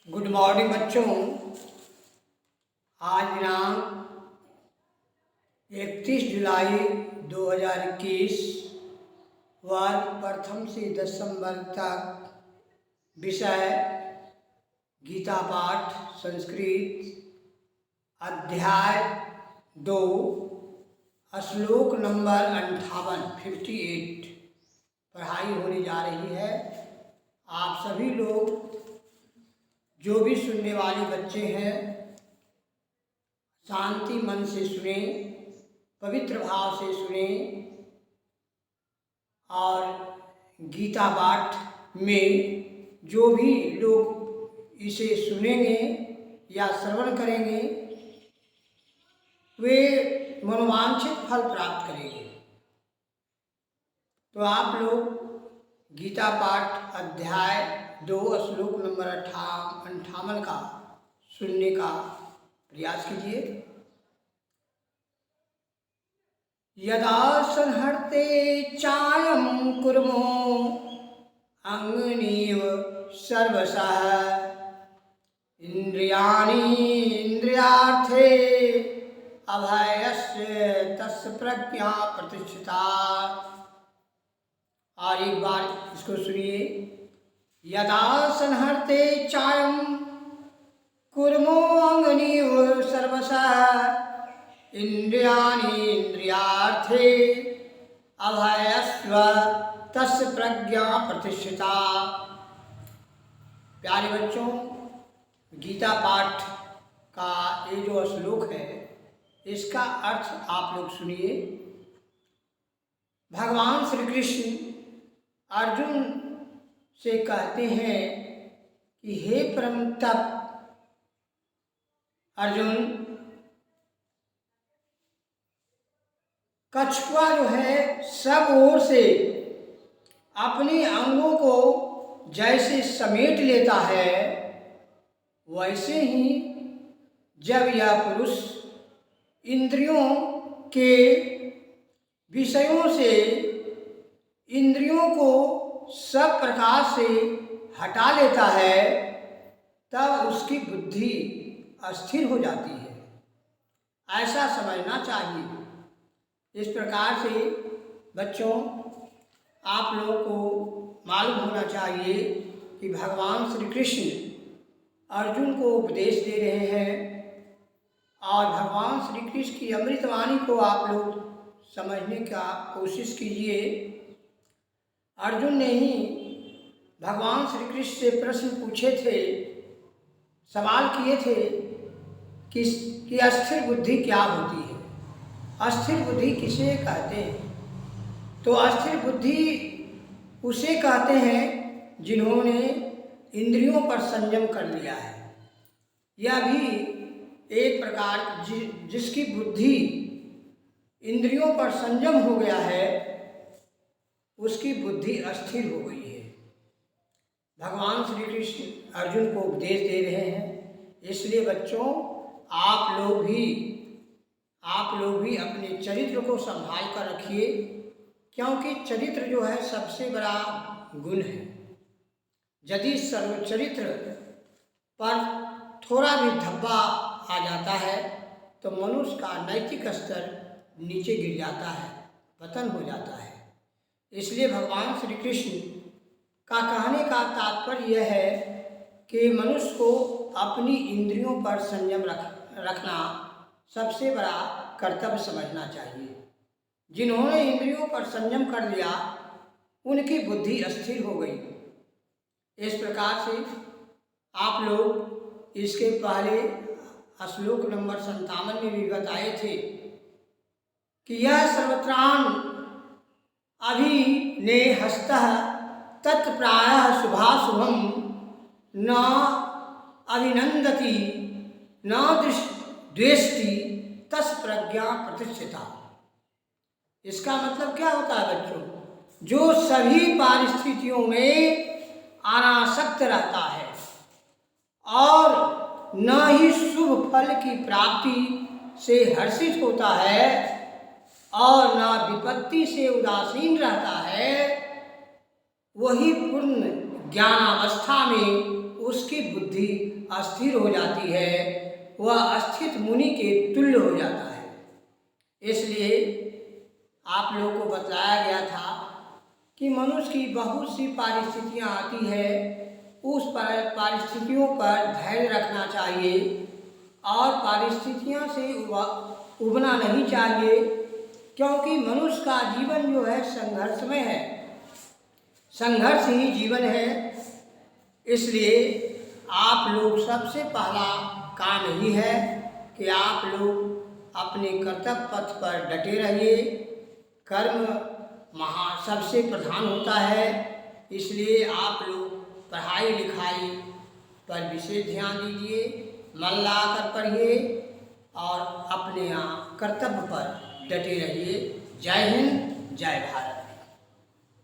Good morning बच्चों। आज दिनांक 31 जुलाई 2021 वर्ग प्रथम से दिसंबर तक विषय गीता पाठ संस्कृत अध्याय 2 श्लोक नंबर 58 पढ़ाई होने जा रही है। आप सभी लोग जो भी सुनने वाले बच्चे हैं शांति मन से सुने, पवित्र भाव से सुने और गीता पाठ में जो भी लोग इसे सुनेंगे या श्रवण करेंगे वे मनोवांछित फल प्राप्त करेंगे। तो आप लोग गीता पाठ अध्याय 2 श्लोक नंबर 58 का सुनने का प्रयास कीजिए। यदा संहर्ते चायं कुर्मो अंगनीव सर्वशः इंद्रियाणि इंद्रियार्थे अभयस्य तस्य प्रज्ञा प्रतिष्ठिता। और एक बार इसको सुनिए। यदा संहर्ते चायं कुर्मो अंगनीव सर्वशः इंद्रियाणि इंद्रियार्थे अभयस्व तस्य प्रज्ञा प्रतिष्ठिता। प्यारे बच्चों, गीता पाठ का ये जो श्लोक है इसका अर्थ आप लोग सुनिए। भगवान श्री कृष्ण अर्जुन से कहते हैं कि हे परम तप अर्जुन, कछुआ जो है सब ओर से अपने अंगों को जैसे समेट लेता है वैसे ही जब यह पुरुष इंद्रियों के विषयों से इंद्रियों को सब प्रकार से हटा लेता है तब उसकी बुद्धि अस्थिर हो जाती है। ऐसा समझना चाहिए। इस प्रकार से बच्चों आप लोगों को मालूम होना चाहिए कि भगवान श्री कृष्ण अर्जुन को उपदेश दे रहे हैं और भगवान श्री कृष्ण की अमृतवाणी को आप लोग समझने का कोशिश कीजिए। अर्जुन ने ही भगवान श्री कृष्ण से प्रश्न पूछे थे, सवाल किए थे कि अस्थिर बुद्धि क्या होती है, अस्थिर बुद्धि किसे कहते हैं। तो अस्थिर बुद्धि उसे कहते हैं जिन्होंने इंद्रियों पर संयम कर लिया है। यह भी एक प्रकार जिसकी बुद्धि इंद्रियों पर संयम हो गया है उसकी बुद्धि अस्थिर हो गई है। भगवान श्री कृष्ण अर्जुन को उपदेश दे रहे हैं। इसलिए बच्चों आप लोग भी अपने चरित्र को संभाल कर रखिए, क्योंकि चरित्र जो है सबसे बड़ा गुण है। यदि सर्वचरित्र पर थोड़ा भी धब्बा आ जाता है तो मनुष्य का नैतिक स्तर नीचे गिर जाता है, पतन हो जाता है। इसलिए भगवान श्री कृष्ण का कहने का तात्पर्य यह है कि मनुष्य को अपनी इंद्रियों पर संयम रखना सबसे बड़ा कर्तव्य समझना चाहिए। जिन्होंने इंद्रियों पर संयम कर लिया उनकी बुद्धि अस्थिर हो गई। इस प्रकार से आप लोग इसके पहले श्लोक नंबर 57 में भी बताए थे कि यह सर्वत्राण अभिने हस्तः तत्प्रायः शुभाशुभम न अभिनंदति न द्वेष्टि तस् प्रज्ञा प्रतिष्ठिता। इसका मतलब क्या होता है बच्चों? जो सभी परिस्थितियों में अनासक्त रहता है और न ही शुभ फल की प्राप्ति से हर्षित होता है और न विपत्ति से उदासीन रहता है, वही पूर्ण ज्ञानावस्था में उसकी बुद्धि अस्थिर हो जाती है, वह अस्थित मुनि के तुल्य हो जाता है। इसलिए आप लोगों को बतलाया गया था कि मनुष्य की बहुत सी परिस्थितियाँ आती है, उस परिस्थितियों पर धैर्य रखना चाहिए और परिस्थितियों से उबना नहीं चाहिए, क्योंकि मनुष्य का जीवन जो है संघर्षमय है, संघर्ष ही जीवन है। इसलिए आप लोग सबसे पहला काम यही है कि आप लोग अपने कर्तव्य पथ पर डटे रहिए। कर्म सबसे प्रधान होता है, इसलिए आप लोग पढ़ाई लिखाई पर विशेष ध्यान दीजिए, मन लगाकर पढ़िए और अपने यहाँ कर्तव्य पर डटे रहिए। जय हिंद, जय भारत।